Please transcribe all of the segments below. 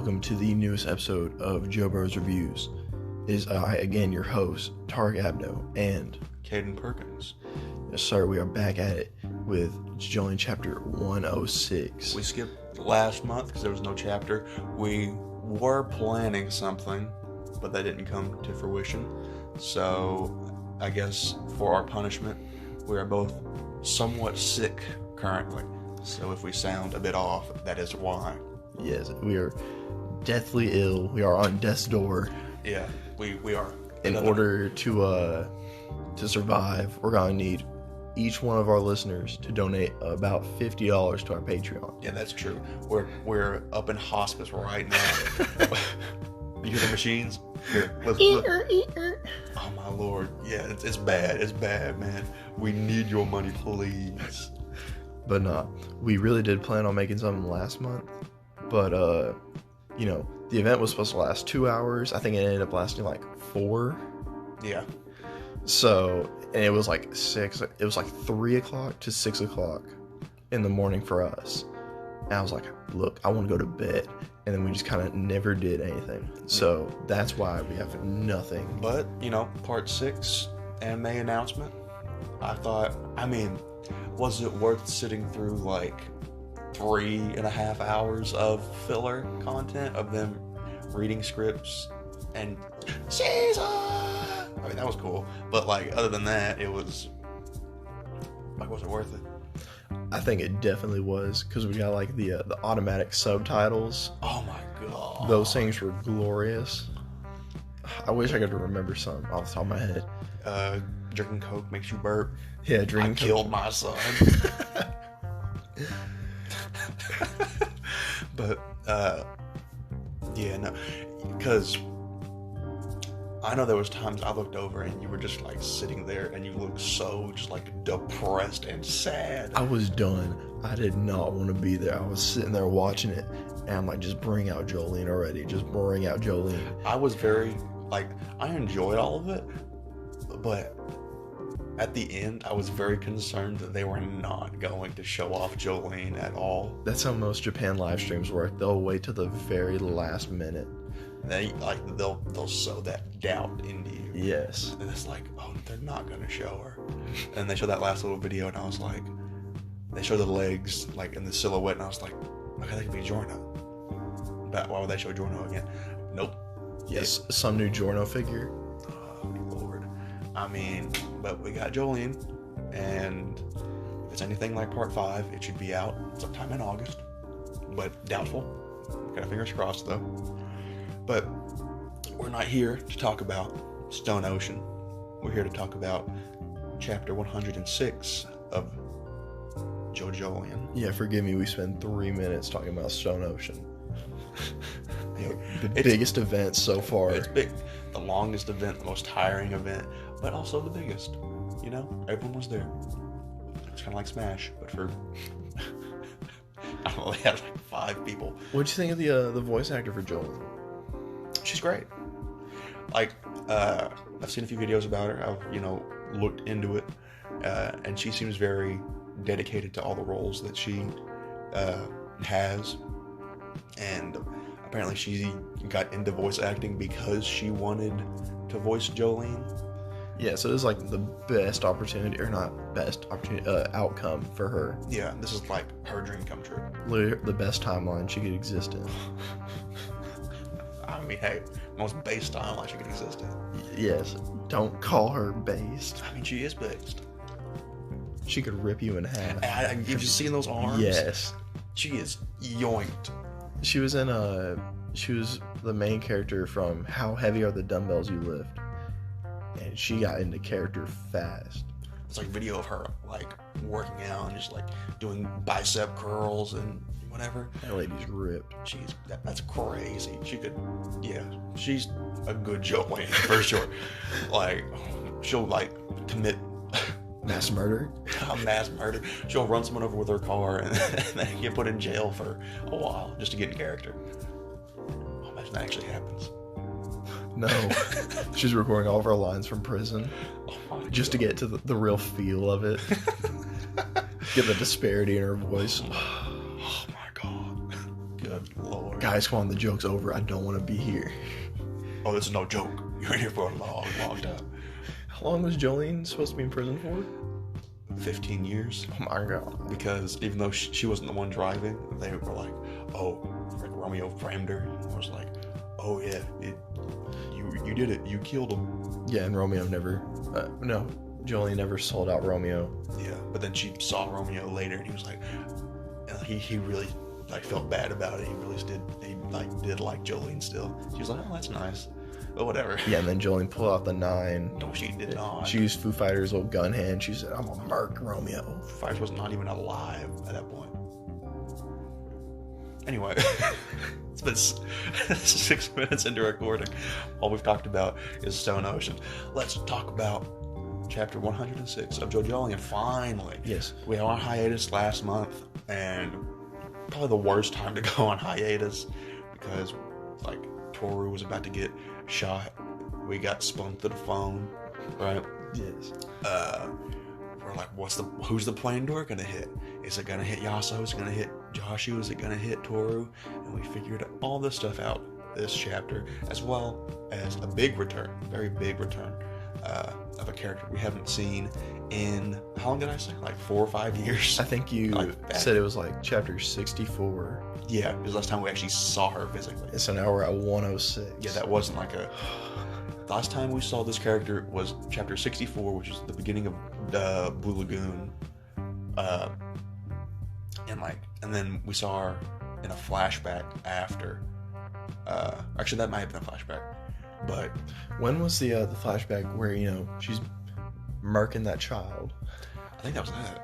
welcome to the newest episode of Jobros Reviews. It is I, again, your host, Tarek and Caden Perkins. Yes, sir, we are back at it with Jojolion Chapter 106. We skipped last month because there was no chapter. We were planning something, but that didn't come to fruition. So, I guess for our punishment, we are both somewhat sick currently. So if we sound a bit off, that is why. Yes, we are deathly ill. We are on death's door. Yeah, we are. In order to survive, we're going to need each one of our listeners to donate about $50 to our Patreon. Yeah, that's true. We're up in hospice right now. You hear the machines? Here, listen. Oh my lord. Yeah, it's bad. It's bad, man. We need your money, please. But we really did plan on making something last month. But, the event was supposed to last 2 hours. I think it ended up lasting like 4. Yeah. So, and it was like 3 o'clock to 6 o'clock in the morning for us. And I was like, look, I want to go to bed. And then we just kind of never did anything. So that's why we have nothing. But, part 6, anime announcement. Was it worth sitting through like 3.5 hours of filler content of them reading scripts and season? That was cool. But other than that, it was was it worth it? I think it definitely was, because we got the automatic subtitles. Oh my god. Those things were glorious. I wish I could remember some off the top of my head. Drinking Coke makes you burp. Yeah, drinking Coke. Killed my son. But, because I know there was times I looked over and you were just sitting there and you looked so just depressed and sad. I was done. I did not want to be there. I was sitting there watching it and I'm like, just bring out Jolene already. Just bring out Jolene. I was very, I enjoyed all of it, but at the end, I was very concerned that they were not going to show off Jolene at all. That's how most Japan live streams work. They'll wait till the very last minute. They'll sow that doubt into you. Yes. And it's they're not going to show her. And they showed that last little video, and I was like, they showed the legs in the silhouette, and I was like, okay, that could be Giorno. But why would they show Giorno again? Nope. Yes, some new Giorno figure. Oh, Lord. But we got Jolene, and if it's anything like part 5, it should be out sometime in August, but doubtful. Got fingers crossed, though. But we're not here to talk about Stone Ocean. We're here to talk about chapter 106 of Jojolion. Yeah, forgive me, we spent 3 minutes talking about Stone Ocean. The biggest event so far. It's big. The longest event, the most tiring event, but also the biggest. Everyone was there. It's kind of like Smash, but for I don't know, they had 5 people. What'd you think of the voice actor for Jolene? She's great. I've seen a few videos about her. I've looked into it, and she seems very dedicated to all the roles that she has, and apparently she got into voice acting because she wanted to voice Jolene. Yeah, so it was the best opportunity, or not best opportunity, outcome for her. Yeah, this is her dream come true. Literally the best timeline she could exist in. Hey, most based timeline she could exist in. Yes, don't call her based. She is based. She could rip you in half. You've just seen those arms? Yes. She is yoinked. She was the main character from How Heavy Are the Dumbbells You Lift? And she got into character fast. It's video of her working out and just doing bicep curls and whatever. That lady's ripped. That's crazy. She's a good Jolene for sure. She'll commit mass murder. Mass murder. She'll run someone over with her car and then get put in jail for a while just to get in character. Oh, imagine that actually happens. No. She's recording all of her lines from prison just to get to the real feel of it. Get the disparity in her voice. Oh my god. Good Good Lord. Guys, come on, the joke's over. I don't want to be here. Oh, this is no joke. You're in here for a long, long time. How long was Jolene supposed to be in prison for? 15 years. Oh my god. Because even though she wasn't the one driving, they were like, oh, like Romeo framed her. I was like, oh yeah, you did it. You killed him. Yeah, and Romeo never, no, Jolene never sold out Romeo. Yeah, but then she saw Romeo later, and he was like, he really like felt bad about it. He really did like Jolene still. She was like, oh, that's nice, but whatever. Yeah, and then Jolene pulled out the 9. No, she did not. She used Foo Fighters' old gun hand. She said, I'm gonna murk Romeo. Fighters was not even alive at that point. Anyway, it's been 6 minutes into recording. All we've talked about is Stone Ocean. Let's talk about chapter 106 of Jojolion. Finally. Yes. We were on hiatus last month, and probably the worst time to go on hiatus because, like, Toru was about to get shot. We got spun to the phone, right? Yes. We're like, who's the plane door gonna hit? Is it gonna hit Yasuo? Is it gonna hit Joshu? Is it gonna hit Toru? And we figured all this stuff out this chapter, as well as a big return, very big return of a character we haven't seen in, how long did I say? Like 4 or 5 years? I think you said it was like chapter 64. Yeah, it was the last time we actually saw her physically. It's an hour at 106. Yeah, that wasn't like a... Last time we saw this character was chapter 64, which is the beginning of the Blue Lagoon. And then we saw her in a flashback after. Actually, that might have been a flashback. But when was the flashback where, she's murking that child? I think that was that.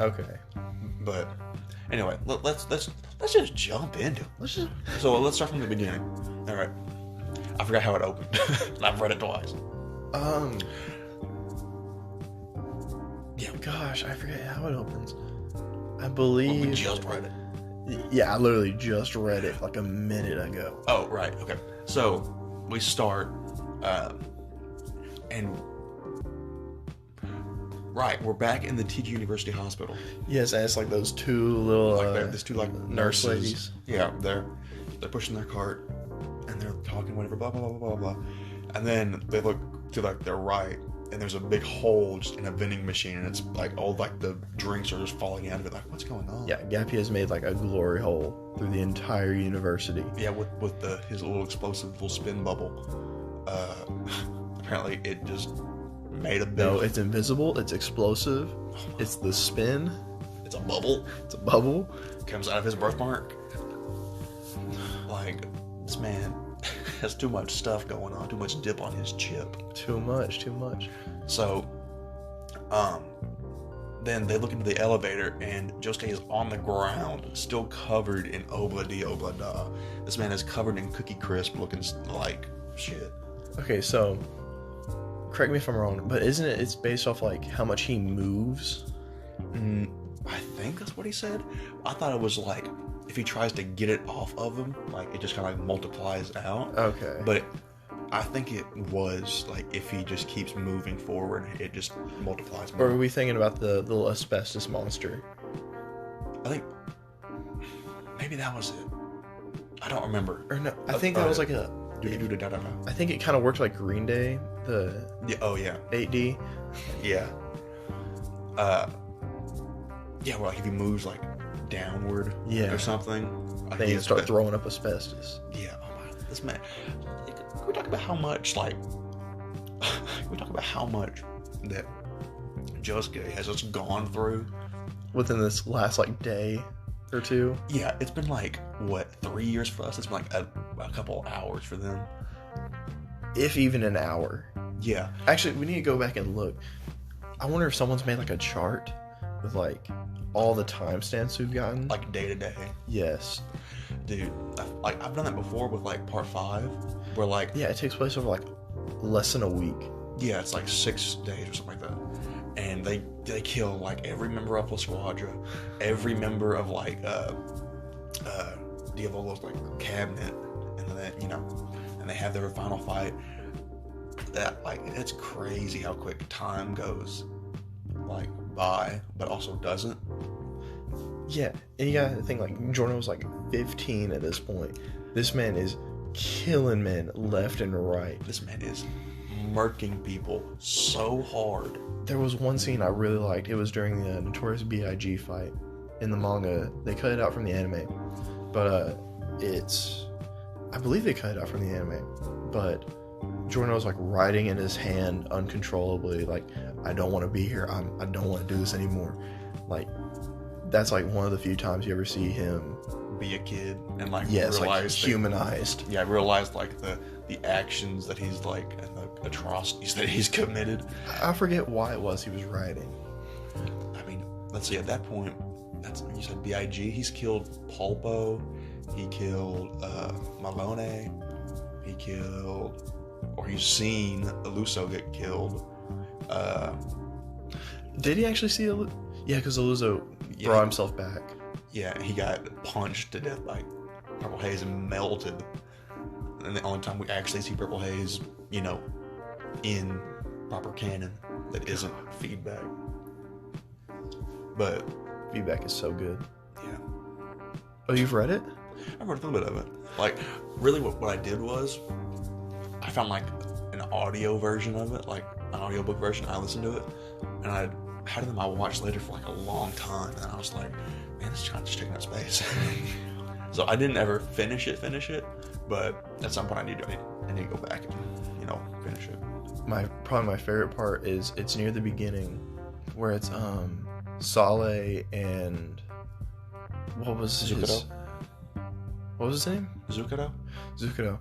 Okay. But anyway, let's just jump into it. So let's start from the beginning. All right. I forgot how it opened. And I've read it twice. Yeah. Gosh, I forget how it opens. I believe. Well, we just read it. Yeah, I literally just read it like a minute ago. Oh, right. Okay. So we start, and right, we're back in the TG University Hospital. Yes, and it's like those two little these two like nurse ladies. Yeah, they're pushing their cart and they're talking whatever, blah blah blah blah blah, and then they look to like their right, and there's a big hole just in a vending machine, and it's like all like the drinks are just falling out of it. Like, what's going on? Yeah, Gappy has made like a glory hole through the entire university. Yeah, with his little explosive little spin bubble. Apparently, it just made a big... No, it's invisible. It's explosive. It's the spin. It's a bubble. It's a bubble. Comes out of his birthmark. Like, this man has too much stuff going on. Too much dip on his chip. Too much. So, then they look into the elevator, and Josuke is on the ground, still covered in obla-di-obla-da. This man is covered in Cookie Crisp, looking like shit. Okay, so, correct me if I'm wrong, but isn't it, it's based off, like, how much he moves? I think that's what he said. I thought it was, like, if he tries to get it off of him, like, it just kind of, like, multiplies out. Okay. But I think it was, like, if he just keeps moving forward, it just multiplies more. Or are we thinking about the little asbestos monster? I think maybe that was it. I don't remember. Or no, I think that was like a... I I think it kind of worked like Green Day, the... Yeah, oh, yeah. 8D. Yeah. Yeah, well, like, if he moves, like, downward or something... Then you start throwing up asbestos. Yeah, oh my... This man... Can we talk about how much, like... Can we talk about how much that Josuke has just gone through? Within this last, like, day or two? Yeah, it's been, like, what, 3 years for us? It's been, like, a couple hours for them. If even an hour. Yeah. Actually, we need to go back and look. I wonder if someone's made, like, a chart with, like, all the timestamps we've gotten. Like, day to day. Yes. Dude, I've done that before with, like, part 5, where, like... Yeah, it takes place over, like, less than a week. Yeah, it's, like, 6 days or something like that. And they kill, like, every member of La Squadra, every member of, like, Diavolo's, like, cabinet, and then, and they have their final fight. That, like, it's crazy how quick time goes, like, by, but also doesn't. Yeah, and you gotta think, like, Jordan was like 15 at this point. This man is killing men left and right. This man is murking people so hard. There was one scene I really liked. It was during the Notorious B.I.G. fight in the manga. They cut it out from the anime, but I believe they cut it out from the anime. But Jordan was like writing in his hand uncontrollably, like, I don't want to be here. I don't want to do this anymore. Like, that's like one of the few times you ever see him be a kid and like realize like humanized. Yeah, realize like the actions that he's like, and the atrocities that he's committed. I forget why it was he was writing. I mean, let's see. At that point, you said B.I.G. He's killed Pulpo. He killed Malone. He's seen Aluso get killed. Did he actually see Yeah, because Aluso brought himself back. Yeah, he got punched to death by Purple Haze and melted. And the only time we actually see Purple Haze, in proper canon that isn't feedback. But feedback is so good. Yeah. Oh, you've read it? I read a little bit of it. Like, really what I did was I found like an audio version of it, like an audiobook version. I listened to it, and I had them I watched later for like a long time, and I was like, man, this is just taking up space. So I didn't ever finish it, but at some point I need to go back and finish it. Probably my favorite part is it's near the beginning where it's Saleh and what was his name? Zucchero.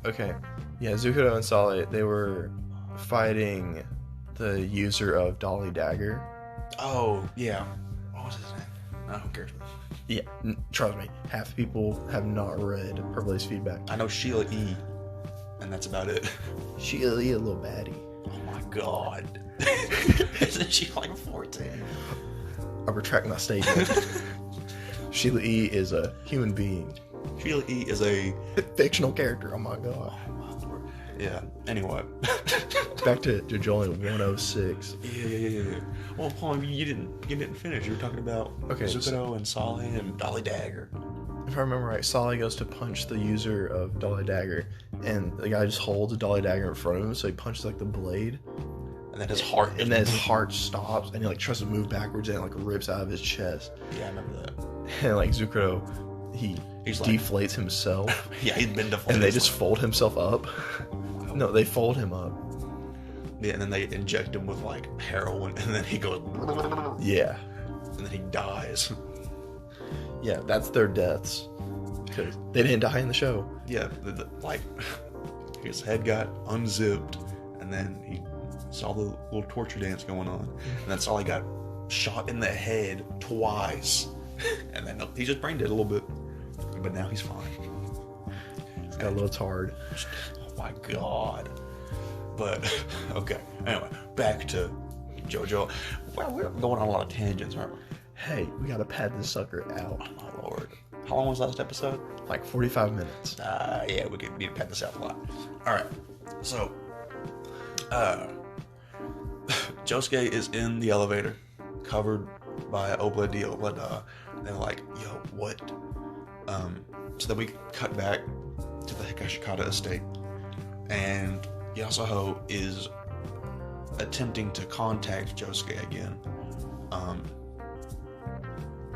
Okay. Yeah, Zucchero and Saleh, they were fighting the user of Dolly Dagger. Oh, yeah. What was his name? No, who cares? Yeah, trust me, half the people have not read Purple Haze feedback. I know Sheila E., and that's about it. Sheila E., a little baddie. Oh my god. Isn't she like 14? I retract my statement. Sheila E. is a human being. Sheila E. is a fictional character. Oh my god. Oh my lord. Yeah. Anyway. Back to Jojolion 106. Yeah. Well, Paul, you didn't finish. You were talking about Zucchero and Saleh and Dolly Dagger. If I remember right, Saleh goes to punch the user of Dolly Dagger, and the guy just holds a Dolly Dagger in front of him, so he punches like the blade. And then his heart. And then his heart stops, and he like tries to move backwards, and it like rips out of his chest. Yeah, I remember that. And like Zucchero, he deflates himself. Yeah, he's been deflated. And they just fold himself up. No, they fold him up. Yeah, and then they inject him with like heroin, and then he goes. Yeah. And then he dies. Yeah, that's their deaths. Because they didn't die in the show. Yeah, like his head got unzipped, and then he saw the little torture dance going on, and that's all he got shot in the head twice, and then he just brain dead a little bit, but now he's fine. He's got a little tarred. Oh my god. But okay, anyway, back to JoJo. Well, we're going on a lot of tangents, aren't we? Hey, we gotta pad this sucker out. Oh my lord. How long was last episode? Like 45 minutes. Yeah, we need to pad this out a lot. Alright, so Josuke is in the elevator, covered by Obladi Oblada. They're like, yo, what? So then we cut back to the Higashikata estate, and Yasuho is attempting to contact Josuke again.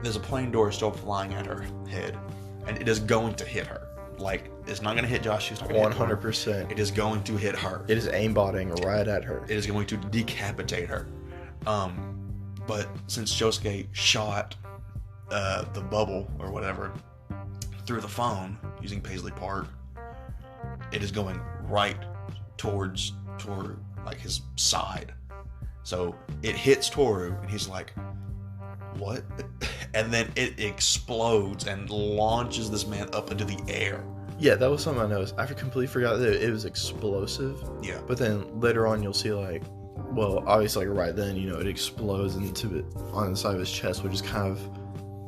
There's a plane door still flying at her head, and it is going to hit her. Like, it's not going to hit Josh. It's not going to hit her. 100%. It is going to hit her. It is aimbotting right at her. It is going to decapitate her. But since Josuke shot the bubble or whatever through the phone using Paisley Park, it is going right toward like his side. So it hits Toru, and he's like, what? And then it explodes and launches this man up into the air. Yeah, that was something I noticed. I completely forgot that it was explosive. Yeah. But then later on, you'll see like, well, obviously like right then, it explodes into it on the side of his chest, which is kind of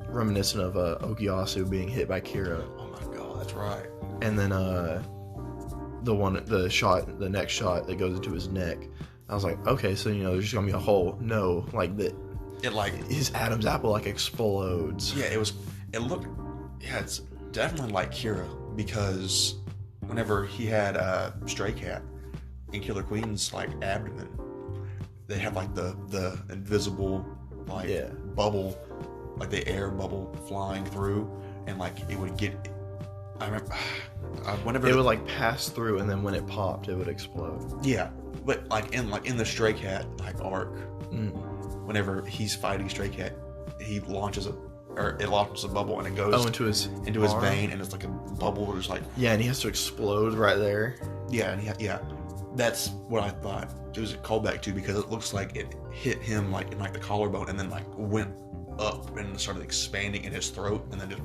reminiscent of Okuyasu being hit by Kira. Oh my god, that's right. And then the next shot that goes into his neck, I was like, okay, so there's just gonna be a hole. No, like that. it like his Adam's apple like explodes. Yeah, it looked, yeah, it's definitely like Kira, because whenever he had Stray Cat in Killer Queen's like abdomen, they have like the invisible like bubble, like the air bubble flying through, and like it would get. I remember whenever it would like pass through, and then when it popped, it would explode. Yeah, but like in the Stray Cat like arc, whenever he's fighting Stray Cat, it launches a bubble, and it goes into his vein, and it's like a bubble just like and he has to explode right there. Yeah, and that's what I thought it was a callback to, because it looks like it hit him like in like the collarbone, and then like went up and started expanding in his throat, and then just.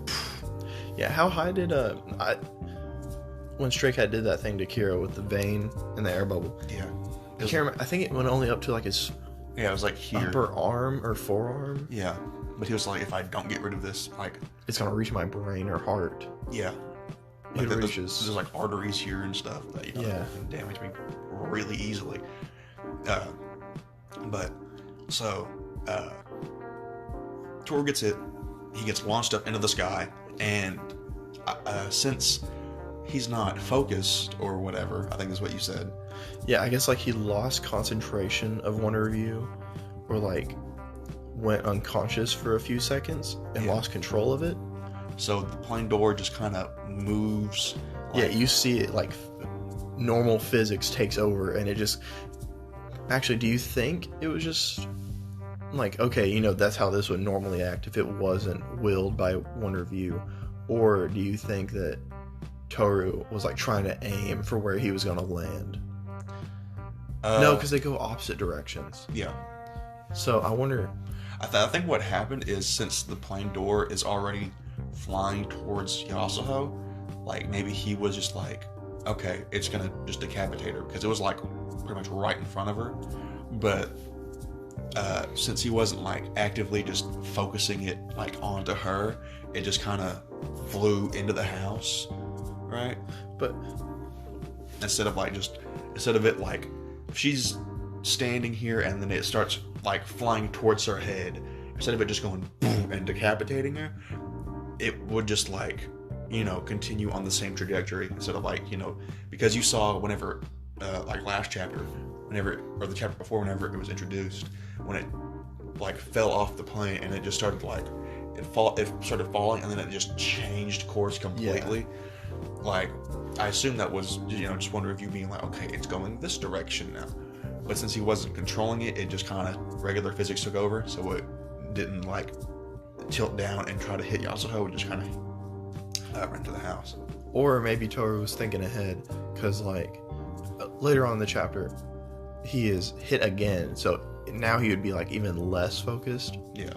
Yeah, how high did when Stray Cat did that thing to Kira with the vein and the air bubble? Yeah, I can't remember. I think it went only up to like his it was like here, upper arm or forearm. Yeah, but he was like, if I don't get rid of this, like it's gonna reach my brain or heart. Yeah, like it reaches. There's like arteries here and stuff that can damage me really easily. But so Tor gets it. He gets launched up into the sky, and since he's not focused or whatever, I think is what you said. Yeah, I guess like he lost concentration of Wonder Review, or like went unconscious for a few seconds and lost control of it. So the plane door just kind of moves. Like, you see it like normal physics takes over, and it just. Actually, do you think it was just like, okay, that's how this would normally act if it wasn't willed by Wonder Review? Or do you think that Toru was like trying to aim for where he was going to land? No, because they go opposite directions. Yeah. So I wonder. I think what happened is, since the plane door is already flying towards Yasuho, like maybe he was just like, okay, it's going to just decapitate her, because it was like pretty much right in front of her. But since he wasn't like actively just focusing it like onto her, it just kind of flew into the house, right? But instead of it like, if she's standing here and then it starts like flying towards her head, instead of it just going boom and decapitating her, it would just like, continue on the same trajectory, instead of like, because you saw whenever like last chapter, or the chapter before, whenever it was introduced, when it like fell off the plane and it just started like it started falling, and then it just changed course completely. Like, I assume that was just Wonder Review being like, okay, it's going this direction now. But since he wasn't controlling it, it just kind of regular physics took over, so it didn't like tilt down and try to hit Yasuho. It just kind of ran to the house. Or maybe Toru was thinking ahead, because like later on in the chapter, he is hit again, so now he would be like even less focused. Yeah.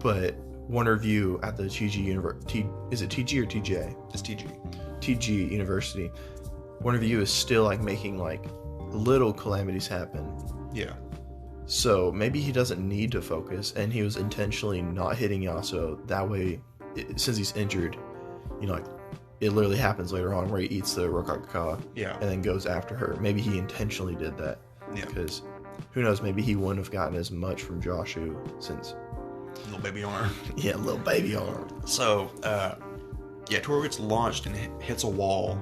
But Wonder Review at the TG University, is it TG or TJ? It's TG. TG University. Wonder Review is still like making like little calamities happen. Yeah. So maybe he doesn't need to focus, and he was intentionally not hitting Yasuo. That way, since he's injured, like it literally happens later on where he eats the Rokaka, and then goes after her. Maybe he intentionally did that. Yeah. Because who knows, maybe he wouldn't have gotten as much from Joshu since. Little baby arm. Yeah, little baby arm. So, Toru gets launched and hits a wall.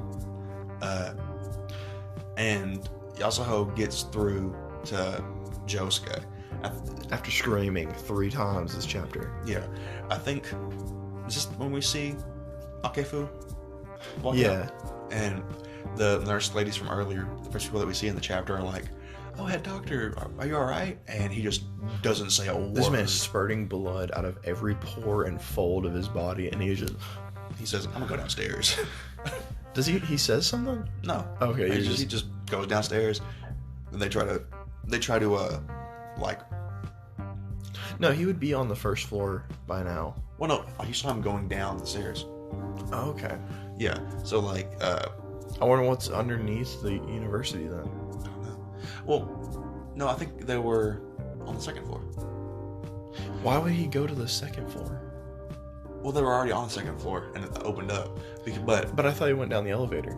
And Yasuho gets through to Josuke. After screaming 3 times this chapter. Yeah. I think, is this when we see Akefu walk out? And the nurse ladies from earlier, the first people that we see in the chapter, are like, oh, head doctor, are you alright? And he just doesn't say a word. This man is spurting blood out of every pore and fold of his body, and he says, I'm gonna go downstairs. Does he says something? No. Okay. He just goes downstairs, and they try to like. No, he would be on the first floor by now. Well, no, you saw him going down the stairs. Oh, okay. Yeah. So like, I wonder what's underneath the university then. I don't know. Well, no, I think they were on the second floor. Why would he go to the second floor? Well, they were already on the second floor, and it opened up. But I thought he went down the elevator.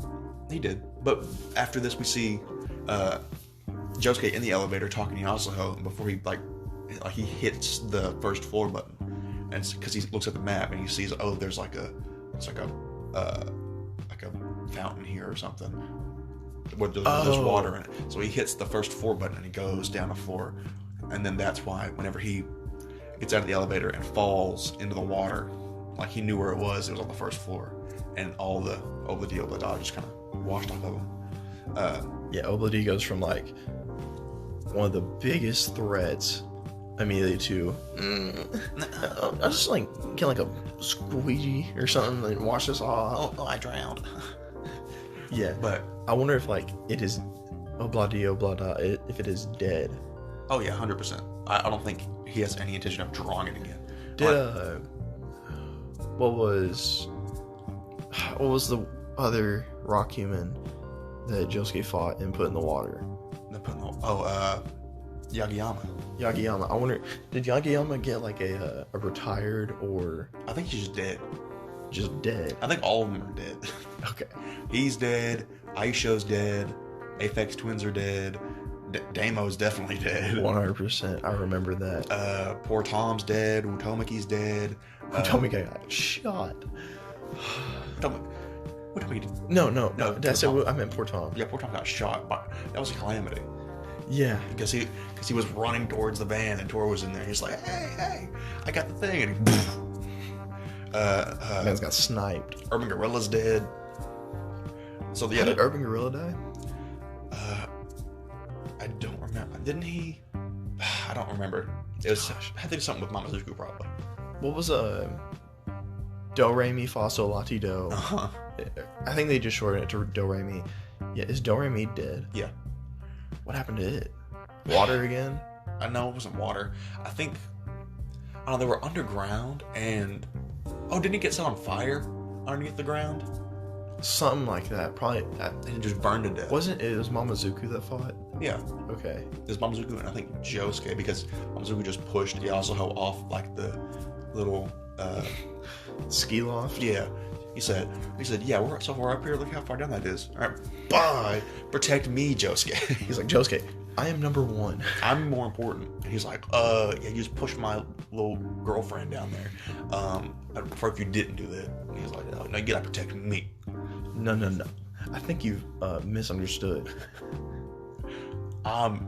He did. But after this, we see Josuke in the elevator talking to Yasuho before he like like he hits the first floor button, and it's because he looks at the map and he sees, oh, there's like a fountain here or something where there's water in it. So he hits the first floor button and he goes down a floor, and then that's why whenever he gets out of the elevator and falls into the water, like he knew where it was on the first floor, and all the Obla just kind of washed off of him. Yeah, Obla goes from like one of the biggest threats immediately to I just like get like a squeegee or something and wash this off. Oh, I drowned. Yeah, but I wonder if like it is Obla if it is dead. Oh yeah, 100%. I don't think he has any intention of drawing it again. What was the other rock human that Josuke fought and put in the water? Yagiyama. Yagiyama. I wonder, did Yagiyama get like a retired, or I think he's just dead. Just dead? I think all of them are dead. Okay. He's dead. Aisho's dead. Aphex Twins are dead. Damo's definitely dead. 100%. I remember that. Poor Tom's dead. Utomiki's dead. Utomiki got shot. Utomiki. No. That's it. I meant poor Tom. Yeah, poor Tom got shot. That was a calamity. Yeah. Because he was running towards the van and Tor was in there. He's like, hey, I got the thing. And he, man's got sniped. Urban Gorilla's dead. So How did Urban Gorilla die? I don't remember. Didn't he? I don't remember. It was had to do something with Mamazuku probably. What was Do Re Mi Fa Sol La Ti Do? Uh-huh. I think they just shortened it to Do Re Mi. Yeah, is Do Re Mi dead? Yeah. What happened to it? Water again? I know it wasn't water. I think they were underground and didn't it get set on fire underneath the ground? Something like that. Probably. And it just burned to death. It was Mamazuku that fought? Yeah. Okay. It was Mamazuku and I think Josuke, because Mamazuku just pushed Yasuo off like the little ski loft? Yeah. He said, yeah, we're so far up here, look how far down that is. All right, bye. Protect me, Josuke. He's like, Josuke, I am number one. I'm more important. And he's like, yeah, you just pushed my little girlfriend down there. I'd prefer if you didn't do that. And he's like, no, you gotta protect me. No. I think you've misunderstood. I'm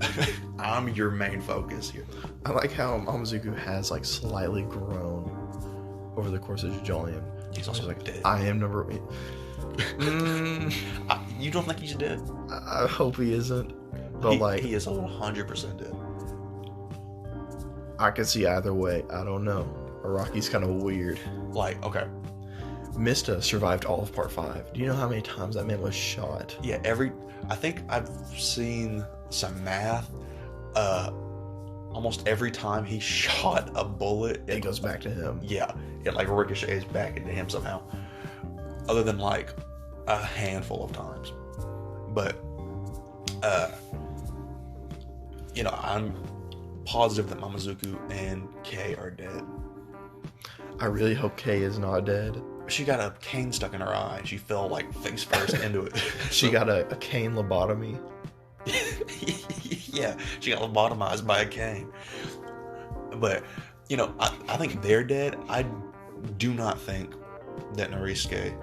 your main focus here. I like how Mamazuku has like slightly grown over the course of Jojolion. He's also like dead. I am number. You don't think he's dead? I hope he isn't. But he is 100% dead. I can see either way. I don't know. Araki's kind of weird. Like, okay. Mista survived all of part 5. Do you know how many times that man was shot? Yeah, I think I've seen some math. Almost every time he shot a bullet, it goes back to him. Yeah, it like ricochets back into him somehow. Other than like a handful of times. But, I'm positive that Mamazuku and Kei are dead. I really hope Kei is not dead. She got a cane stuck in her eye. She fell like face first into it. She got a cane lobotomy. Yeah, she got lobotomized by a cane. But, I think they're dead. I do not think that Norisuke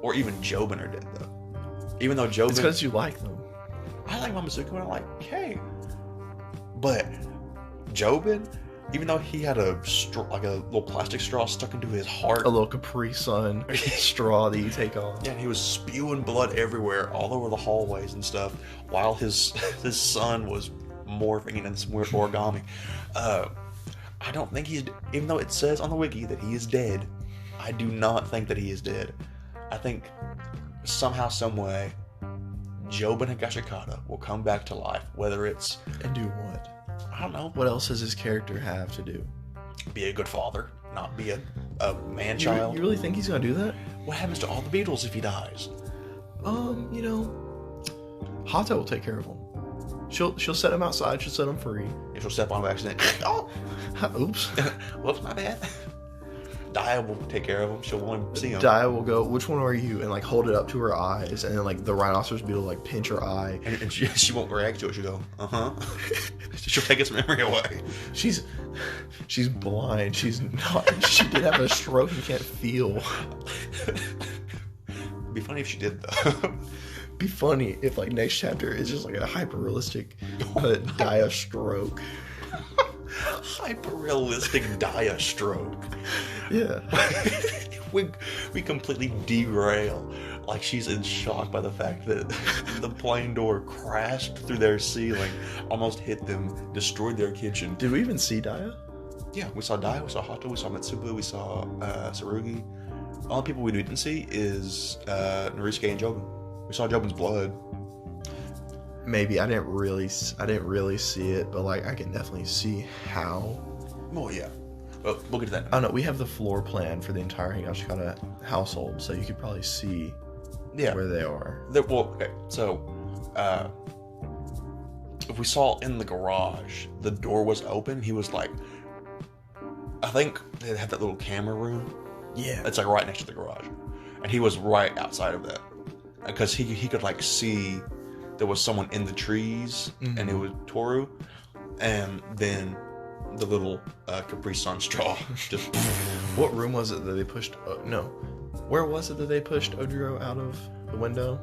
or even Jobin are dead, though. Even though Jobin... It's because you like them. I like Mamazuku and I like Kei. But Jobin, even though he had a little plastic straw stuck into his heart... A little Capri Sun straw that you take off. Yeah, and he was spewing blood everywhere, all over the hallways and stuff, while his son was morphing into this weird origami. I don't think he's... Even though it says on the wiki that he is dead, I do not think that he is dead. I think somehow, some way, Jobin Higashikata will come back to life, whether it's... And do what? I don't know. What else does his character have to do? Be a good father, not be a man-child. You really think he's gonna do that? What happens to all the Beatles if he dies? Hata will take care of him. She'll set him outside. She'll set him free. If she'll step on him by accident. Oh! Oops. Whoops, my bad. Dia will take care of him. She'll want to see him. Dia will go, which one are you? And hold it up to her eyes. And then the rhinoceros beetle will pinch her eye. And she won't react to it. She'll go, uh-huh. She'll take its memory away. She's blind. She's not. She did have a stroke and can't feel. It'd be funny if she did, though. Be funny if like next chapter is just like a hyper realistic Dia stroke. Hyper realistic Dia stroke. Yeah. we completely derail. Like she's in shock by the fact that the plane door crashed through their ceiling, almost hit them, destroyed their kitchen. Did we even see Dia? Yeah, we saw Dia, we saw Hato, we saw Mitsubu, we saw Tsurugi. All the people we didn't see is Norisuke and Jobin. We saw Jobin's blood. Maybe I didn't really see it, but like I can definitely see how. Well, yeah. Well, we'll get to that. I don't know. We have the floor plan for the entire Higashikata household, so you could probably see where they are. Well, okay. So, if we saw in the garage, the door was open. He was like, I think they had that little camera room. Yeah. It's like right next to the garage, and he was right outside of that because he could like see there was someone in the trees, and it was Toru, and then the little Capri Sun straw just. What room was it that they pushed? No, where was it that they pushed Ojiro out of the window?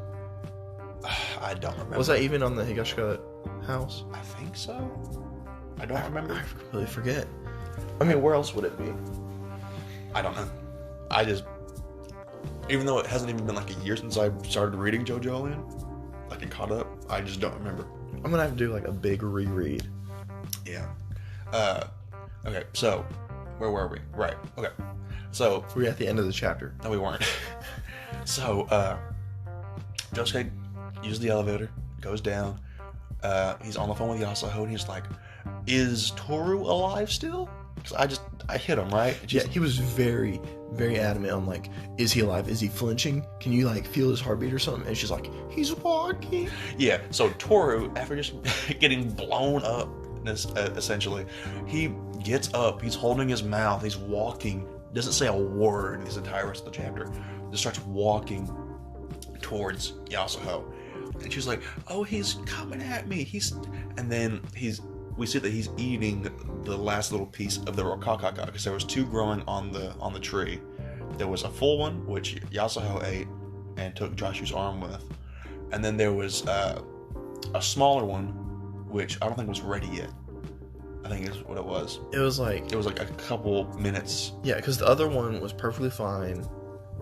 I don't remember. Was that even on the Higashikata house? I think so. I don't remember. I completely forget. I mean, where else would it be? I don't know. I just, even though it hasn't even been like a year since I started reading Jojolion, like it caught up, I just don't remember. I'm gonna have to do like a big reread. Yeah. Okay, so where were we? Right. Okay. So we're at the end of the chapter. No, we weren't. So Josuke uses the elevator, goes down. He's on the phone with Yasuho, and he's like, "Is Toru alive still?" Because I hit him, right? Yeah, he was very, very adamant on like, is he alive? Is he flinching? Can you like feel his heartbeat or something? And she's like, he's walking. Yeah. So Toru, after just getting blown up, essentially, he gets up. He's holding his mouth. He's walking. Doesn't say a word this entire rest of the chapter. Just starts walking towards Yasuho, and she's like, "Oh, he's coming at me." And then we see that he's eating the last little piece of the rokakaka, because there was two growing on the tree. There was a full one, which Yasuho ate and took Joshu's arm with, and then there was a smaller one, which I don't think was ready yet. I think is what it was. It was like a couple minutes. Yeah, because the other one was perfectly fine,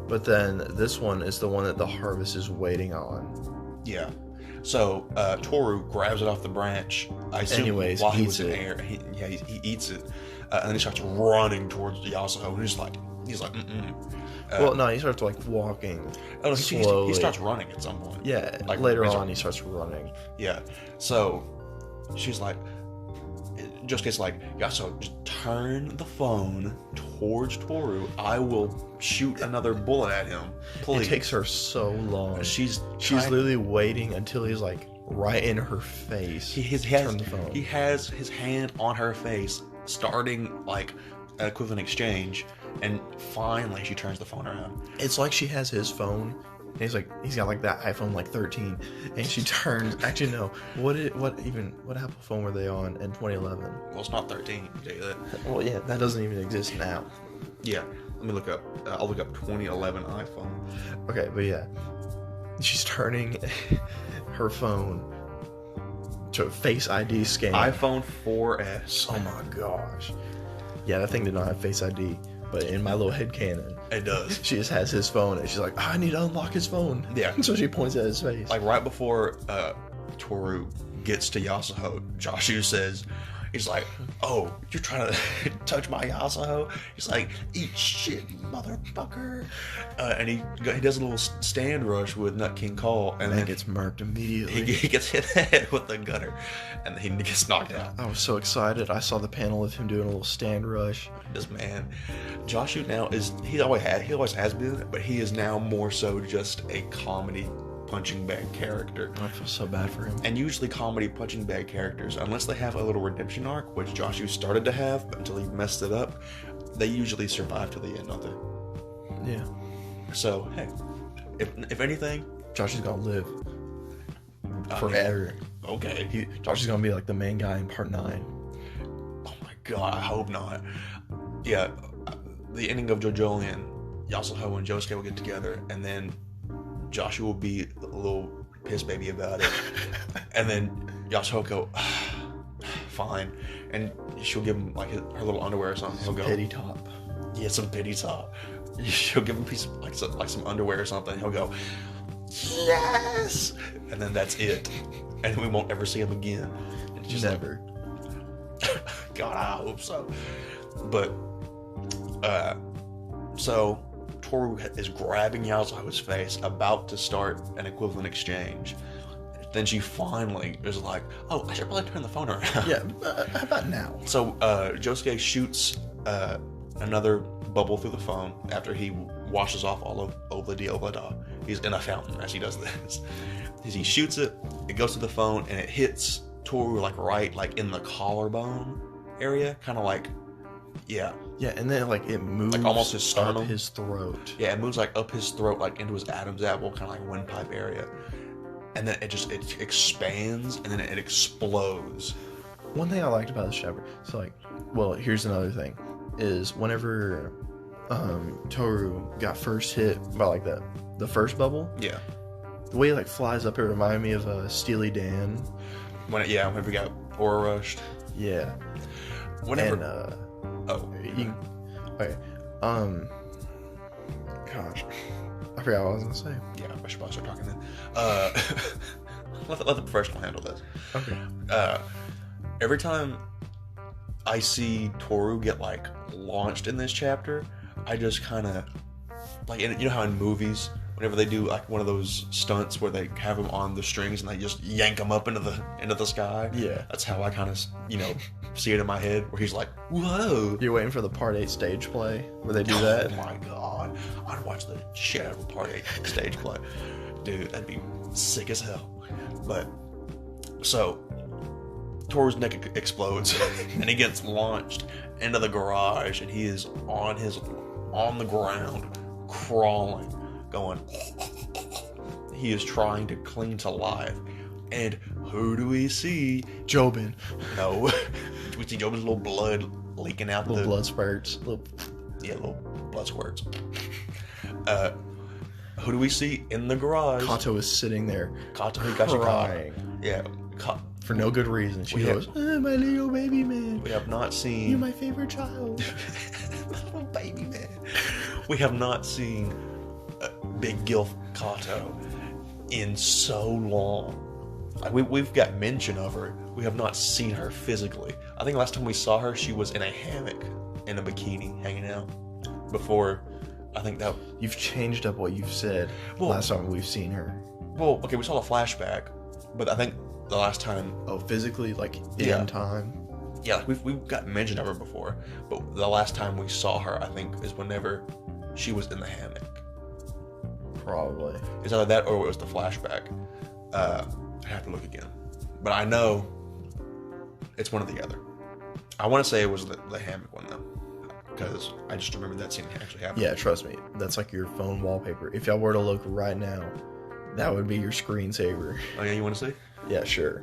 but then this one is the one that the harvest is waiting on. Yeah. So Toru grabs it off the branch. I assume Anyways, while he was in air, he eats it, and then he starts running towards Yasuho. And he's like, well, no, he starts like walking. Oh, no, slowly. He starts running at some point. Yeah, like later on, he starts running. Yeah. So she's like, just gets like, Yasuho, just turn the phone towards Toru. I will shoot another bullet at him. Please. It takes her so long. She's literally waiting until he's like right in her face. He has his hand on her face, starting like an equivalent exchange, and finally she turns the phone around. It's like she has his phone. And he's got like that iPhone like 13, and she turns. Actually, no. What Apple phone were they on in 2011? Well, it's not 13. I'll tell you that. Well, yeah, that doesn't even exist now. Yeah, let me look up. I'll look up 2011 iPhone. Okay, but yeah, she's turning her phone to Face ID scan. iPhone 4S. Oh my gosh. Yeah, that thing did not have Face ID, but in my little headcanon, it does. She just has his phone, and she's like, I need to unlock his phone. Yeah. So she points at his face. Like right before Toru gets to Yasuho, Joshu says, he's like, "Oh, you're trying to touch my Yasuho?" He's like, "Eat shit, motherfucker!" And he does a little stand rush with Nut King Cole, and then gets murked immediately. He gets hit in the head with the gutter, and he gets knocked out. I was so excited. I saw the panel of him doing a little stand rush. This man, Joshu now he always has been, but he is now more so just a comedy punching bag character. I feel so bad for him. And usually comedy punching bag characters, unless they have a little redemption arc, which Joshu started to have, but until he messed it up, they usually survive to the end, don't they? Yeah. So, hey, if anything, Josh is gonna live forever. Okay. Josh is gonna be like the main guy in part 9. Oh my God, I hope not. Yeah, the ending of Jojolion, Yasuho and Josuke will get together, and then Joshua will be a little piss baby about it, and then Yasuho will go, fine, and she'll give him like her little underwear or something. He'll go, pity top. Yeah, some pity top. She'll give him a piece of like some underwear or something. He'll go, yes, and then that's it, and we won't ever see him again. It's just Never. God, I hope so. But so Toru is grabbing Yasuho's face, about to start an equivalent exchange. Then she finally is like, "Oh, I should probably turn the phone around." Yeah, how about now? So Josuke shoots another bubble through the phone after he washes off all of Oblada. He's in a fountain as he does this. As he shoots it, it goes to the phone and it hits Toru right in the collarbone area, kind of like, yeah, and then it moves like almost his sternum, up his throat. Yeah, it moves up his throat, into his Adam's apple, kind of like windpipe area, and then it expands and then it explodes. One thing I liked about this chapter, here's another thing, is whenever Toru got first hit by the first bubble, Yeah, the way it flies up, it reminded me of Steely Dan. whenever he got aura rushed. Yeah. Whenever. And, okay. Gosh, I forgot what I was gonna say. Yeah, I should probably start talking then. Let the professional handle this. Okay. Every time I see Toru get launched in this chapter, I just kind of you know how in movies, whenever they do one of those stunts where they have him on the strings and they just yank him up into the sky. Yeah. That's how I kind of see it in my head, where he's like, whoa. You're waiting for the Part 8 stage play where they do that? Oh my god, I'd watch the shit out of a Part 8 stage play, dude. That'd be sick as hell. But so Toru's neck explodes and he gets launched into the garage, and he is on the ground, crawling, going. He is trying to cling to life, and who do we see? Jobin. No, we see Jobin's little blood leaking out. Little blood spurts. Little blood squirts. Who do we see in the garage? Kaato is sitting there, crying. Yeah. For no good reason. She goes, my little baby man. We have not seen... You're my favorite child. Little baby man. We have not seen Big Gilf Kaato in so long. We've got mention of her. We have not seen her physically. I think last time we saw her, she was in a hammock, in a bikini, hanging out. Before, I think that... You've changed up what you've said last time we've seen her. Well, okay, we saw the flashback, but I think the last time... Oh, physically? In time? Yeah, we've got mention of her before, but the last time we saw her, I think, is whenever she was in the hammock. Probably. It's either that or it was the flashback. I have to look again. But I know it's one or the other. I want to say it was the hammock one, though, because I just remember that scene actually happening. Yeah, trust me. That's your phone wallpaper. If y'all were to look right now, that would be your screensaver. Oh, yeah, you want to see? Yeah, sure.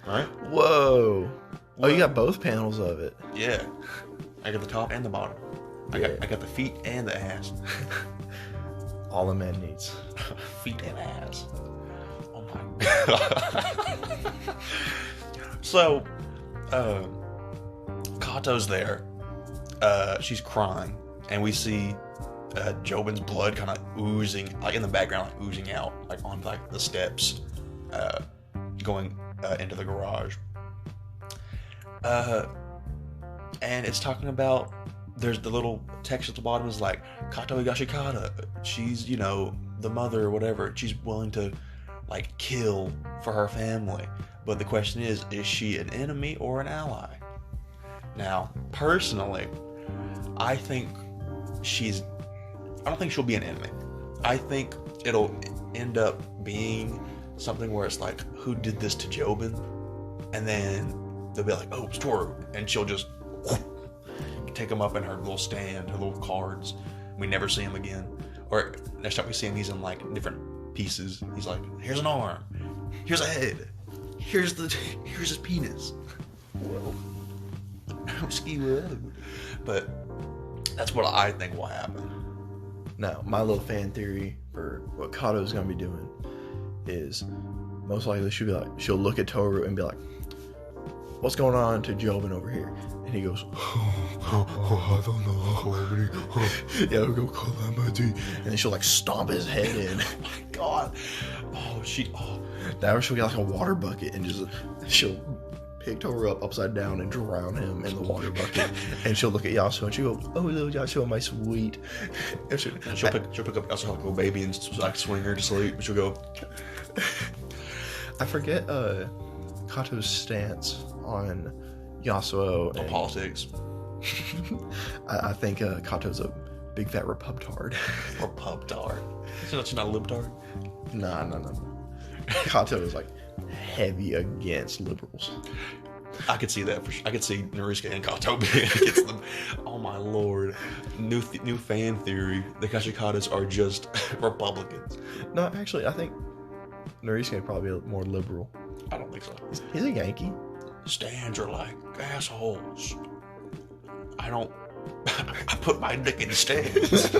All right. Whoa. Oh, you got both panels of it. Yeah. I got the top and the bottom. Yeah. I got the feet and the ass. All a man needs. Feet and ass. Oh my god. So, Kato's there. She's crying, and we see Jobin's blood kind of oozing, in the background, oozing out, on the steps, going into the garage. And it's talking about, there's the little text at the bottom is Kato Higashikata. She's, the mother or whatever. She's willing to, kill for her family. But the question is she an enemy or an ally? Now, personally, I don't think she'll be an enemy. I think it'll end up being something where it's who did this to Jobin? And then they'll be like, oh, it's Toru. And she'll just take him up in her little stand, her little cards. We never see him again. Or next time we see him, he's in different pieces. He's here's an arm, here's a head, here's his penis. Whoa. Ski road. But that's what I think will happen. Now, my little fan theory for what Kato's gonna be doing is most likely she'll look at Toru and be like, "What's going on to Jobin over here?" And he goes, "I don't know, yeah, we'll go calamity." And then she'll like stomp his head in. Oh my god. That or she'll get like a water bucket and she'll pick Toru up upside down and drown him in the water bucket. And she'll look at Yasuo and she'll go, "Oh, little Yasuo, my sweet." And she'll pick up Yasuo like a baby and like swing her to sleep. She'll go. I forget Kato's stance on Yasuo and politics. I think Kato's a big fat repubtard. Repubtard. She's not a libtard. No. Kato is like heavy against liberals. I could see that. I could see Norisuke and Kato being against them. Oh my lord! New fan theory: the Kashikatas are just Republicans. No, actually, I think Norisuke probably more liberal. I don't think so. He's a Yankee. Stands are like assholes. I put my dick in stands.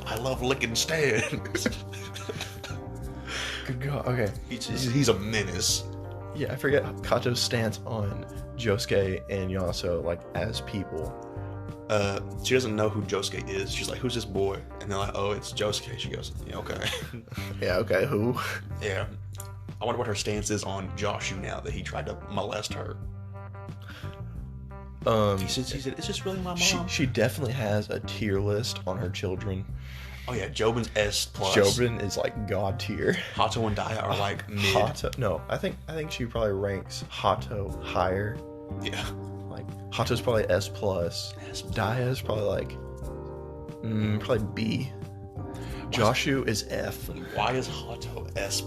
I love licking stands. Good God. Okay. He's a menace. Yeah, I forget Kato's stance on Josuke and Yasuo, like, as people. She doesn't know who Josuke is. She's like, "Who's this boy?" And they're like, "Oh, it's Josuke." She goes, "Yeah, okay." Yeah, okay, who? Yeah. I wonder what her stance is on Joshu now that he tried to molest her. He said, "Is this really my mom?" She definitely has a tier list on her children. Oh yeah, Jobin's S+. Jobin is like God tier. Hato and Daya are like mid. No, I think she probably ranks Hato higher. Yeah. Like Hato's probably S+. Daya is probably like probably B. Joshu is F. Why is Hato S+?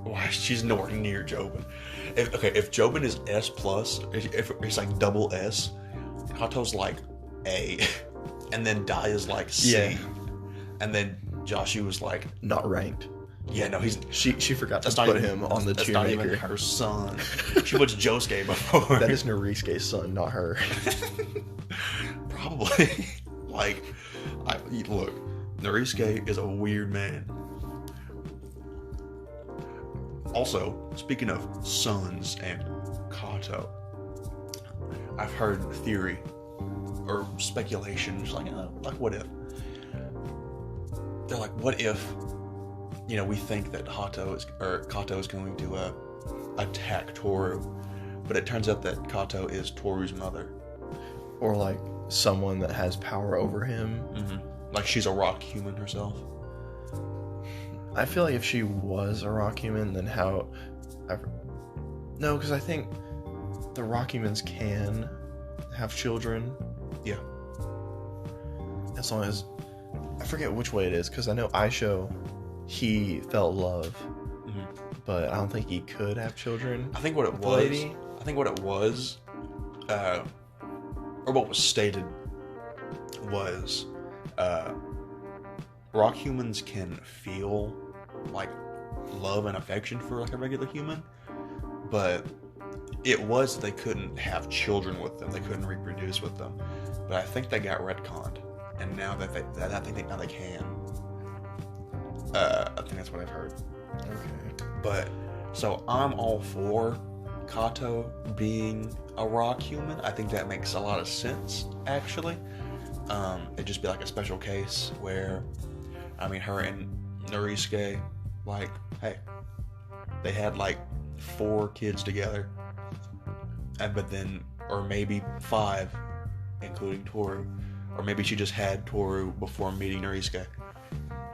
Why she's nowhere near Jobin? If Jobin is S+, if it's like double S, Hato's like A, and then Daya's like C, yeah. And then Joshu was like not ranked. Yeah, no, she forgot to put him on the tier maker. maker. That's not even her son. She puts Josuke before. That is Norisuke's son, not her. Probably. Look, Norisuke is a weird man. Also, speaking of sons and Kato, I've heard theory or speculation, just like what if? They're like, what if, we think that Kato is going to attack Toru, but it turns out that Kato is Toru's mother. Or like someone that has power over him. Mm-hmm. Like she's a rock human herself. I feel like if she was a rock human, then how... No, because I think the rock humans can have children. Yeah. As long as... I forget which way it is, because I know Aisho, he felt love. Mm-hmm. But I don't think he could have children. I think what it was... or what was stated was... rock humans can feel like love and affection for like a regular human, but it was they couldn't have children with them, they couldn't reproduce with them. But I think they got retconned, and now that I think now they can. I think that's what I've heard. Okay. But so I'm all for Kato being a rock human. I think that makes a lot of sense, actually. It'd just be like a special case where, her and Norisuke, like, hey, they had like 4 kids together, or maybe 5, including Toru, or maybe she just had Toru before meeting Norisuke,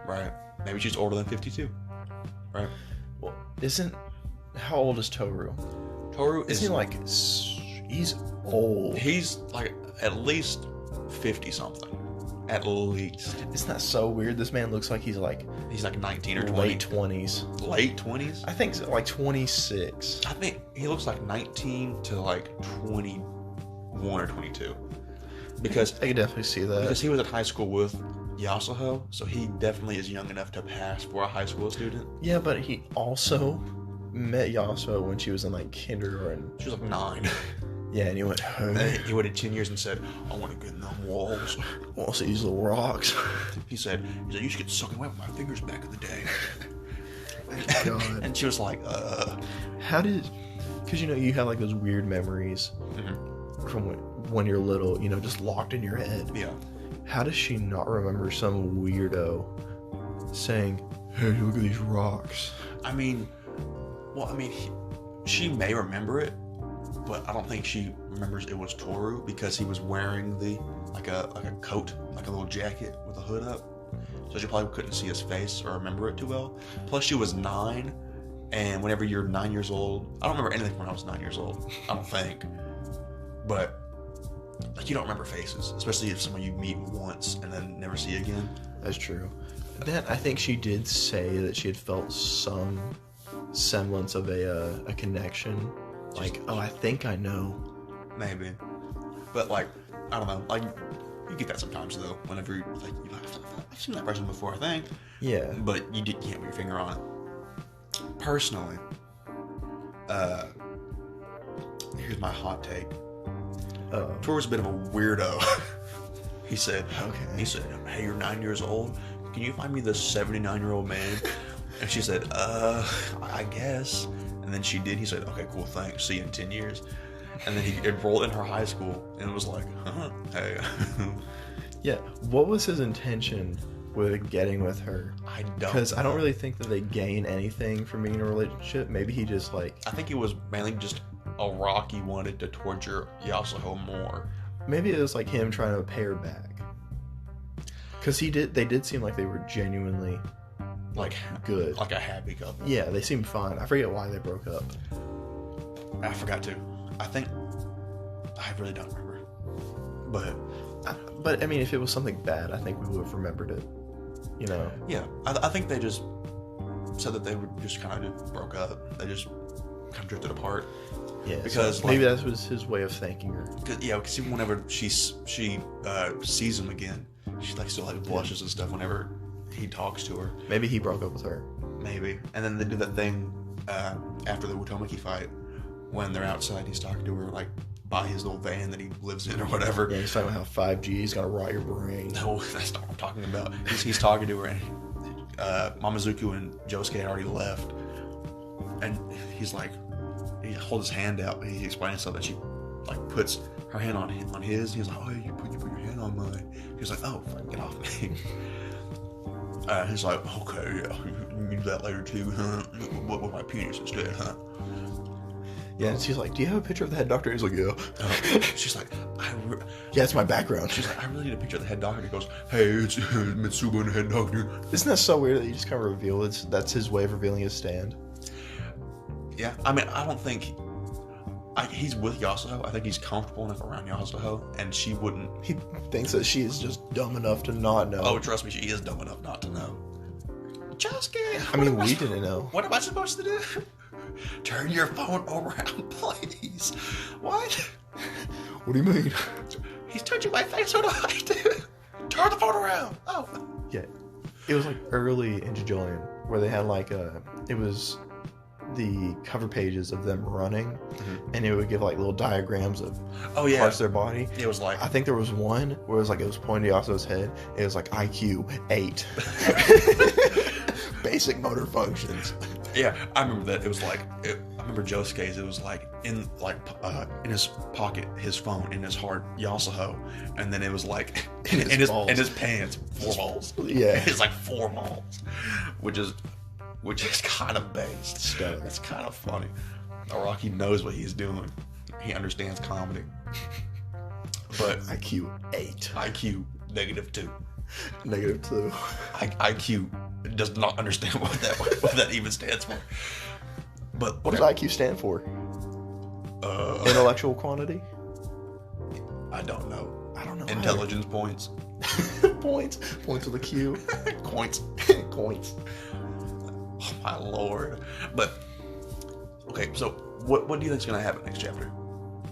right? Maybe she's older than 52, right? Well, how old is Toru? Toru is... Isn't he like... He's old. He's like at least 50-something. At least. Isn't that so weird? This man looks like he's like 19 or 20. Late 20s. Late 20s? I think so, like 26. I think he looks like 19 to like 21 or 22. Because I can definitely see that. Because he was at high school with Yasuo, so he definitely is young enough to pass for a high school student. Yeah, but he also met Yasuo when she was in like kindergarten. She was like 9. Yeah, and he went, hey. And then he waited 10 years and said, I want to get in them walls. I want to see these little rocks. He said, you used to get soaking wet with my fingers back in the day. God. And she was like, How did... Because, you have like those weird memories from when you're little, just locked in your head. Yeah. How does she not remember some weirdo saying, hey, look at these rocks? She may remember it, but I don't think she remembers it was Toru because he was wearing like a coat, like a little jacket with a hood up. So she probably couldn't see his face or remember it too well. Plus she was 9, and whenever you're 9 years old, I don't remember anything when I was 9 years old, I don't think. But like you don't remember faces, especially if someone you meet once and then never see again. That's true. Then I think she did say that she had felt some semblance of a connection. Like, oh, I think I know. Maybe. But like, I don't know. Like, you get that sometimes though. Whenever you're like, I've seen that person before, I think. Yeah. But you can't put your finger on it. Personally, here's my hot take. Toru's a bit of a weirdo. He said, hey, you're 9 years old. Can you find me the 79-year-old man? And she said, I guess. And then she did. He said, okay, cool, thanks. See you in 10 years. And then he enrolled in her high school, and it was like, hey. Yeah, what was his intention with getting with her? I don't Because I don't really think that they gain anything from being in a relationship. Maybe he just like... I think it was mainly just a rock he wanted to torture Yasuo more. Maybe it was like him trying to pay her back. Because they did seem like they were genuinely... Like good. Like a happy couple. Yeah, they seemed fine. I forget why they broke up. I forgot to. I really don't remember. But I mean, if it was something bad, I think we would have remembered it. Yeah, I think they just said that they were just kind of broke up. They just kind of drifted apart. Yeah, because so maybe that was his way of thanking her. Because even whenever she sees him again, she like still like blushes and stuff whenever he talks to her. Maybe he broke up with her. Maybe. And then they do that thing after the Wutomiki fight when they're outside. He's talking to her like by his little van that he lives in or whatever. Yeah, he's talking about how 5G is gonna rot your brain. No, that's not what I'm talking about. He's talking to her, and Mamazuku and Josuke had already left, and he's like, he holds his hand out, and he's explaining something. She like puts her hand on his. He's like, oh, you put your hand on mine. He's like, oh, get off me. He's like, okay, yeah, you can do that later too, huh? What with my penis instead, huh? Yeah, and she's like, do you have a picture of the head doctor? He's like, yeah. She's like, yeah, it's my background. She's like, I really need a picture of the head doctor. He goes, hey, it's Mitsuba and the head doctor. Isn't that so weird that you just kind of reveal that's his way of revealing his stand? Yeah, I mean, I don't think... he's with Yasuo. I think he's comfortable enough around Yasuo, and she wouldn't... He thinks that she is just dumb enough to not know. Oh, trust me, she is dumb enough not to know. Josuke! I mean, we didn't know. What am I supposed to do? Turn your phone around, please. What? What do you mean? He's touching my face. What do I do? Turn the phone around. Oh. Yeah. It was like early in Jojolion where they had like it was the cover pages of them running, and it would give like little diagrams of parts of their body. It was like, I think there was one where it was pointing to Yasuo's head. It was like IQ 8. Basic motor functions. Yeah, I remember that. It was like, I remember Josuke's. It was like in his pocket, his phone, in his heart, Yasuo, and then it was like in his pants, 4 balls. Yeah, it's like 4 balls, which is kind of based. Stellar. It's kind of funny. Araki knows what he's doing. He understands comedy. But IQ 8. IQ -2. -2. IQ does not understand what that even stands for. But what does IQ stand for? Intellectual quantity? I don't know. Intelligence points. Points with a Q. Coins. Oh my lord. But okay, so what do you think's gonna happen next chapter?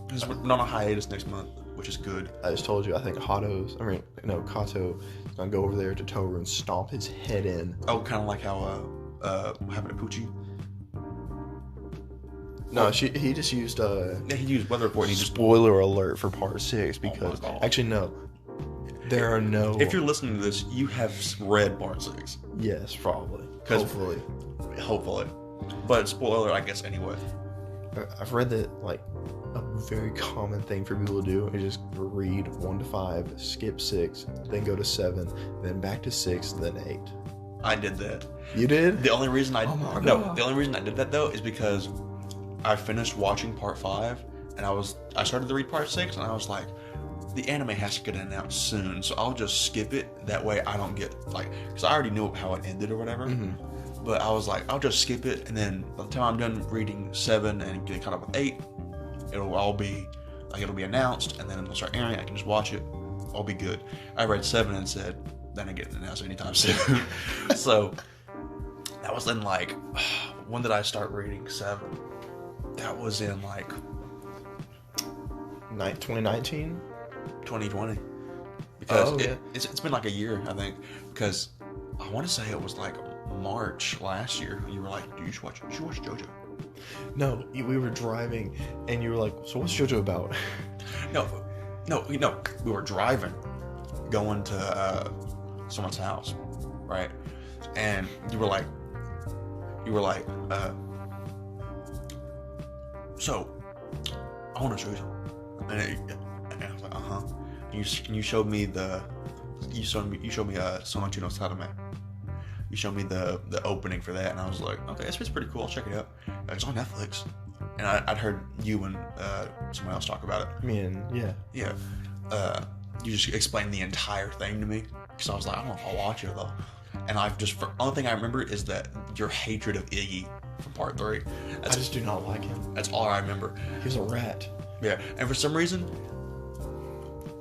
Because we're on a hiatus next month, which is good. I just told you, I think Kaato is gonna go over there to Toru and stomp his head in. Oh, kind of like how happened to Pucci. No, he just used Yeah, he used weather report. And he just spoiler alert for part 6 because God. actually no, there are no. If you're listening to this, you have read part 6. Yes, probably. 'Cause- Hopefully. But spoiler, I guess anyway. I've read that like a very common thing for people to do is just read 1 to 5, skip 6, then go to 7, then back to 6, then 8. I did that. You did? The only reason I Oh my no, God. the only reason I did that though is because I finished watching part 5 and I started to read part 6 and I was like, the anime has to get announced soon, so I'll just skip it. That way I don't get because I already knew how it ended or whatever. Mm-hmm. But I was like, I'll just skip it, and then by the time I'm done reading 7 and getting caught up with 8, it'll be announced, and then it'll start airing. I can just watch it. I'll be good. I read 7 and said, that ain't getting announced anytime soon. So that was in when did I start reading 7? That was in 2019? 2020. Because yeah. it's been a year, I think. Because I want to say it was March last year. You were like, dude, you should watch JoJo. No, we were driving and you were like, so what's JoJo about? No, we were driving, going to someone's house, right? And you were like, so I want to show you something. And I was like, uh-huh. And you showed me you showed me Sonachi no Sadame. You showed me the opening for that, and I was like, okay, it's pretty cool. I'll check it out. It's on Netflix, and I'd heard you and someone else talk about it. Me and Yeah. You just explained the entire thing to me, because I was like, I don't know if I'll watch it though. And the only thing I remember is that your hatred of Iggy from part 3. I just do not like him. That's all I remember. He was a rat. Yeah, and for some reason,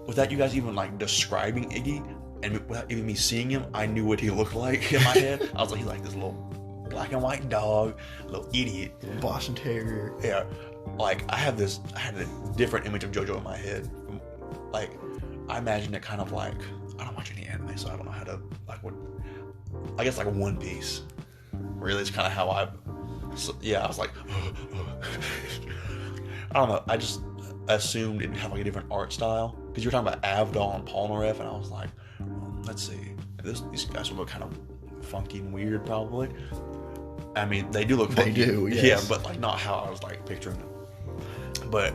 without you guys even describing Iggy, and without even me seeing him, I knew what he looked like in my head. I was like, he's like this little black and white dog, little idiot. Boston Terrier. Yeah. I had a different image of JoJo in my head. I imagined it kind of I don't watch any anime, so I don't know how to, I guess One Piece. Really, it's kind of how I was like, I don't know, I just assumed it'd have a different art style. Because you were talking about Avdol and Polnareff, and I was like, let's see. These guys will look kind of funky and weird, probably. I mean, they do look funky. They do, yes. Yeah, but not how I was picturing them. But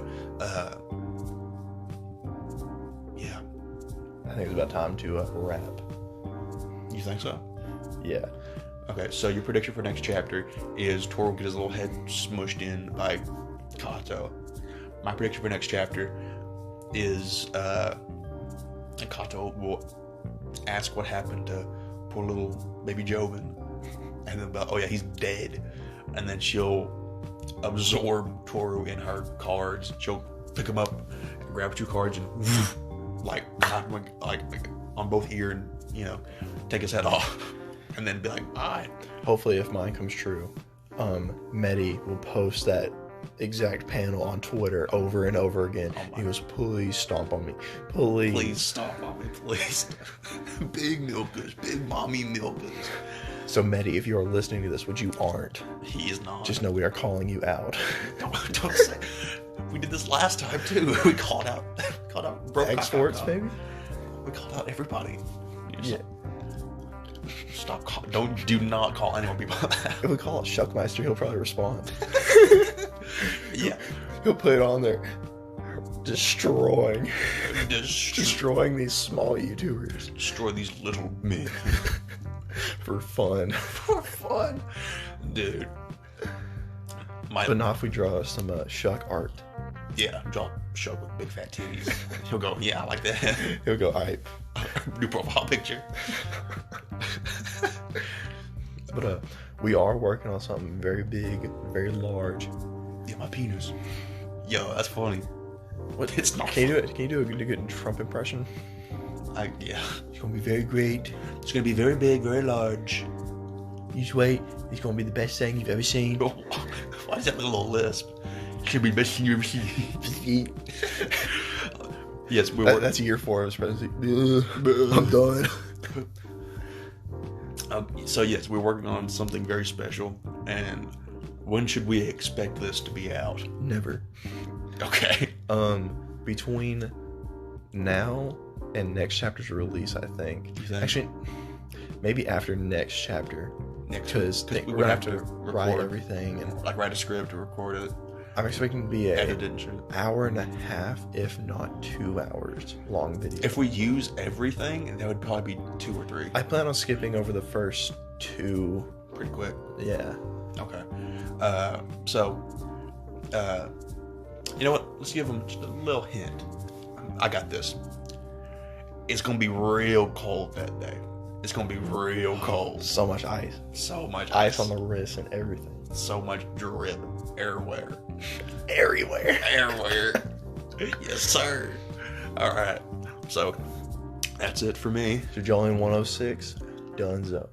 yeah. I think it's about time to wrap. You think so? Yeah. Okay, so your prediction for next chapter is Toru will get his little head smushed in by Kaato. My prediction for next chapter is Kaato will ask what happened to poor little baby Joven, and then he's dead, and then she'll absorb Toru in her cards. She'll pick him up and grab 2 cards and clap him on both ear and take his head off, and then be like, alright. Hopefully, if mine comes true, Medi will post that exact panel on Twitter over and over again. He goes, please stomp on me. Please Stomp on me, please. Big milkers, big mommy milkers. So Medi, if you are listening to this, which you aren't, He is not. just know we are calling you out. Don't say. We did this last time too. We called out Bro X-Forts, baby? We called out everybody. Yeah. Stop. Do not call anyone people that. If we call it Shuckmeister, he'll probably respond. Yeah. He'll put it on there. Destroying these small YouTubers. Destroy these little men. For fun. For fun. Dude. But not if we draw some Shuck art. Yeah, draw Shuck with big fat titties. He'll go, yeah, I like that. He'll go, alright. New profile picture. But we are working on something very big, very large. Yeah, my penis. Yo, that's funny. What? It's not. Can you do it? Can you do a good Trump impression? Yeah. It's gonna be very great. It's gonna be very big, very large. You just wait. It's gonna be the best thing you've ever seen. Why does that have a little lisp? Should be the best thing you've ever seen. Yes, that's year 4 of his presidency. I'm done. So yes, we're working on something very special, and When should we expect this to be out? Never. Okay. Between now and next chapter's release, I think. You think? Actually, maybe after next chapter. Because We're we gonna would have to write record everything, and like write a script to record it, I'm expecting to be edit it and shit. hour and a half, if not 2 hours long video. If we use everything, that would probably be 2 or 3. I plan on skipping over the first 2. Pretty quick. Yeah. Okay. You know what? Let's give them just a little hint. I got this. It's gonna be real cold that day. It's gonna be real cold. So much ice. So much Ice on the wrist and everything. So much drip everywhere. Everywhere. Everywhere. Yes, sir. All right. So that's it for me. Jojolion 106. Donezo.